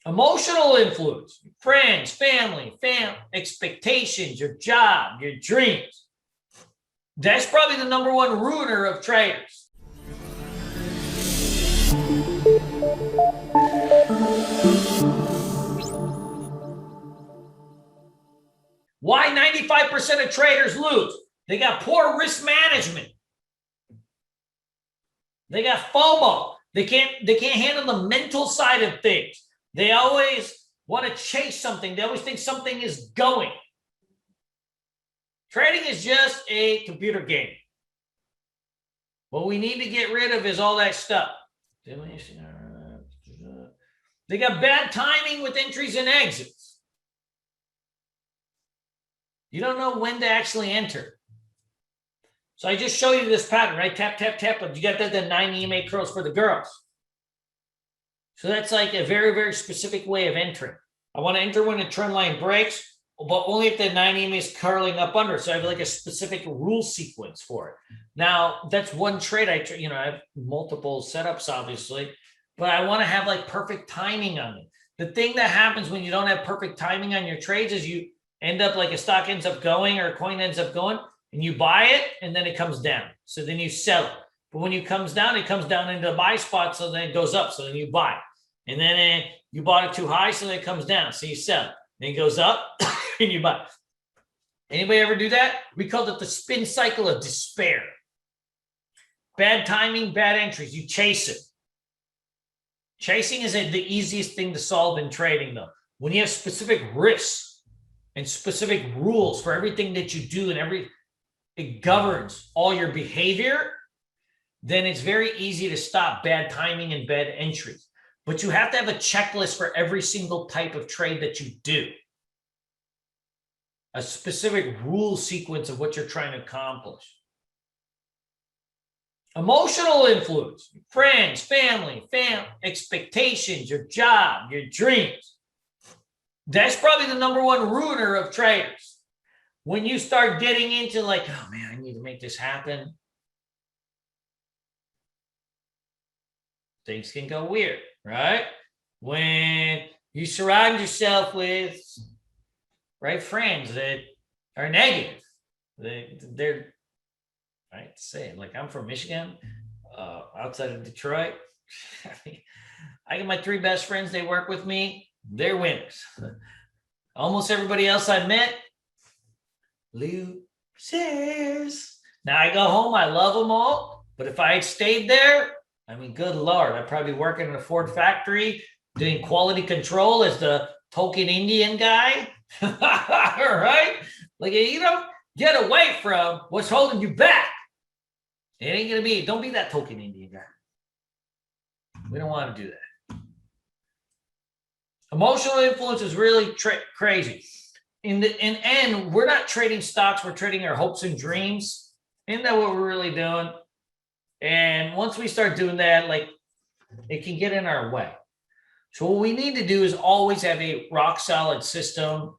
Emotional influence, friends, family, expectations, your job, your dreams. That's probably the number one ruiner of traders. Why 95% of traders lose? They got poor risk management. They got FOMO. They can't handle the mental side of things. They always want to chase something. They always think something is going. Trading is just a computer game. What we need to get rid of is all that stuff. They got bad timing with entries and exits. You don't know when to actually enter. So I just show you this pattern, right? Tap, tap, tap. But you got the 9 EMA curls for the girls. So that's like a very, very specific way of entering. I want to enter when the trend line breaks, but only if the 9 EMA is curling up under. So I have like a specific rule sequence for it. Now, that's one trade. I have multiple setups, obviously, but I want to have like perfect timing on it. The thing that happens when you don't have perfect timing on your trades is you end up like a stock ends up going or a coin ends up going, and you buy it and then it comes down. So then you sell it. But when it comes down into the buy spot, so then it goes up. So then you buy it. And then you bought it too high, so then it comes down. So you sell it. Then it goes up and you buy it. Anybody ever do that? We called it the spin cycle of despair. Bad timing, bad entries. You chase it. Chasing is the easiest thing to solve in trading, though. When you have specific risks and specific rules for everything that you do and it governs all your behavior, then it's very easy to stop bad timing and bad entries. But you have to have a checklist for every single type of trade that you do. A specific rule sequence of what you're trying to accomplish. Emotional influence, friends, family, expectations, your job, your dreams. That's probably the number one ruiner of traders. When you start getting into like, oh man, I need to make this happen, things can go weird, right? When you surround yourself with friends that are negative, they're right to say it. Like I'm from Michigan, outside of Detroit. I got my 3 best friends. They work with me. They're winners. Almost everybody else I met, losers. Now I go home. I love them all. But if I had stayed there, I mean, good Lord, I'd probably be working in a Ford factory doing quality control as the token Indian guy. All right? Like, get away from what's holding you back. It ain't going to be, don't be that token Indian guy. We don't want to do that. Emotional influence is really crazy. In the end, we're not trading stocks. We're trading our hopes and dreams. Isn't that what we're really doing? And once we start doing that, like it can get in our way. So what we need to do is always have a rock solid system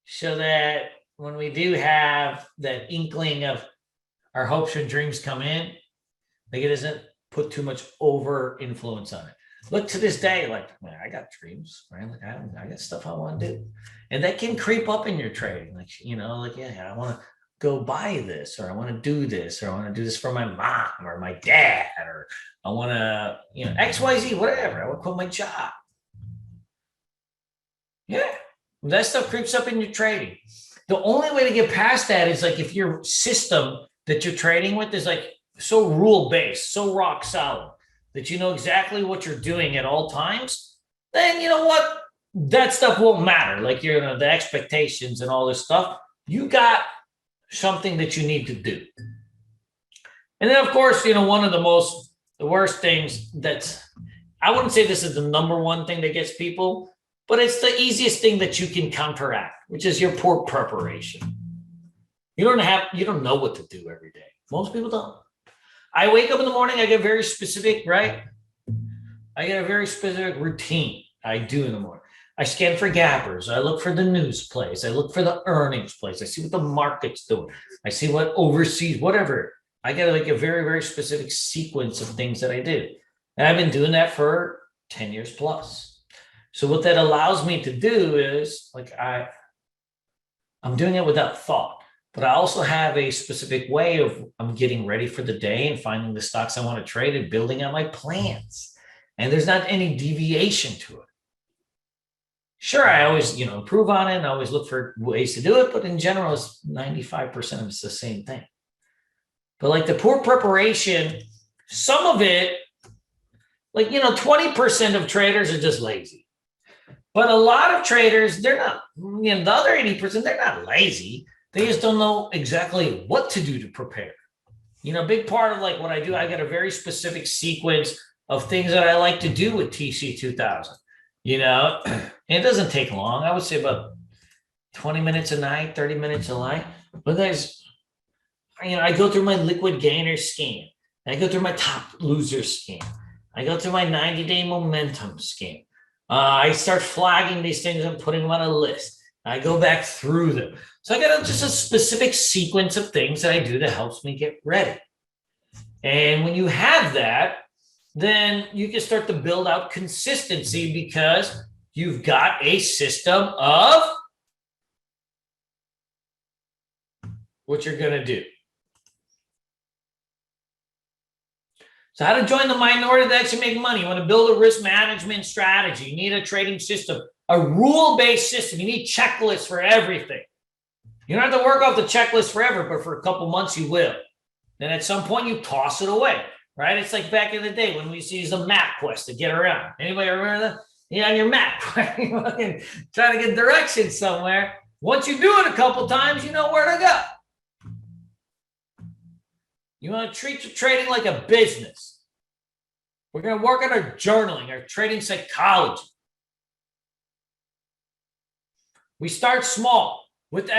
so that when we do have that inkling of our hopes and dreams come in, like it doesn't put too much over influence on it. Look, to this day, like, man, I got dreams, right? Like I got stuff I want to do. And that can creep up in your trading. Like, yeah, I want to go buy this, or I want to do this, or I want to do this for my mom or my dad, or I want to, XYZ, whatever. I want to quit my job. Yeah, that stuff creeps up in your trading. The only way to get past that is like if your system that you're trading with is like so rule-based, so rock solid, that you know exactly what you're doing at all times, then you know what? That stuff won't matter. Like the expectations and all this stuff. You got something that you need to do. And then, of course, one of the worst things I wouldn't say this is the number one thing that gets people, but it's the easiest thing that you can counteract, which is your poor preparation. You don't know what to do every day. Most people don't. I wake up in the morning, I get very specific, right? I get a very specific routine I do in the morning. I scan for gappers. I look for the news plays. I look for the earnings plays. I see what the market's doing. I see what overseas, whatever. I get like a very, very specific sequence of things that I do. And I've been doing that for 10 years plus. So what that allows me to do is like I'm doing it without thought, but I also have a specific way of I'm getting ready for the day and finding the stocks I want to trade and building out my plans. And there's not any deviation to it. Sure, I always, improve on it and I always look for ways to do it, but in general, it's 95% of it's the same thing. But like the poor preparation, some of it, 20% of traders are just lazy. But a lot of traders, they're not, the other 80%, they're not lazy. They just don't know exactly what to do to prepare. A big part of like what I do, I got a very specific sequence of things that I like to do with TC 2000. And it doesn't take long. I would say about 20 minutes a night, 30 minutes a night. But I go through my liquid gainer scan. I go through my top loser scan. I go through my 90-day momentum scan. I start flagging these things and putting them on a list. I go back through them. So I got just a specific sequence of things that I do that helps me get ready. And when you have that, then you can start to build out consistency because you've got a system of what you're going to do. So how to join the minority that actually make money. You want to build a risk management strategy. You need a trading system, a rule-based system. You need checklists for everything. You don't have to work off the checklist forever, but for a couple months you will. Then at some point you toss it away, right? It's like back in the day when we used to use a MapQuest to get around. Anybody remember that? Yeah, on your map, trying to get directions somewhere. Once you do it a couple times, you know where to go. You want to treat your trading like a business. We're going to work on our journaling, our trading psychology. We start small with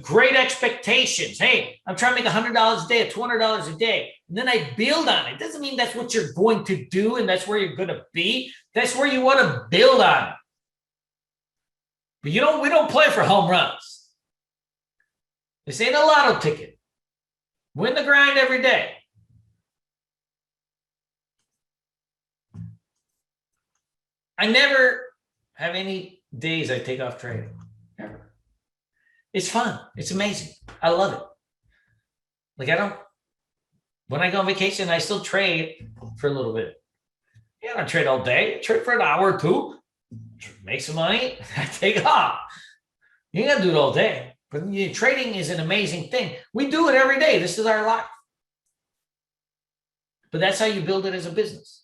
great expectations. Hey, I'm trying to make $100 a day or $200 a day. And then I build on it. Doesn't mean that's what you're going to do and that's where you're going to be. That's where you want to build on it. But we don't play for home runs. This ain't a lotto ticket. Win the grind every day. I never have any days I take off trading. Never. It's fun. It's amazing. I love it. When I go on vacation, I still trade for a little bit. Yeah, I don't trade all day. I trade for an hour or two. Make some money. I take off. You ain't got to do it all day. But trading is an amazing thing. We do it every day. This is our life. But that's how you build it as a business.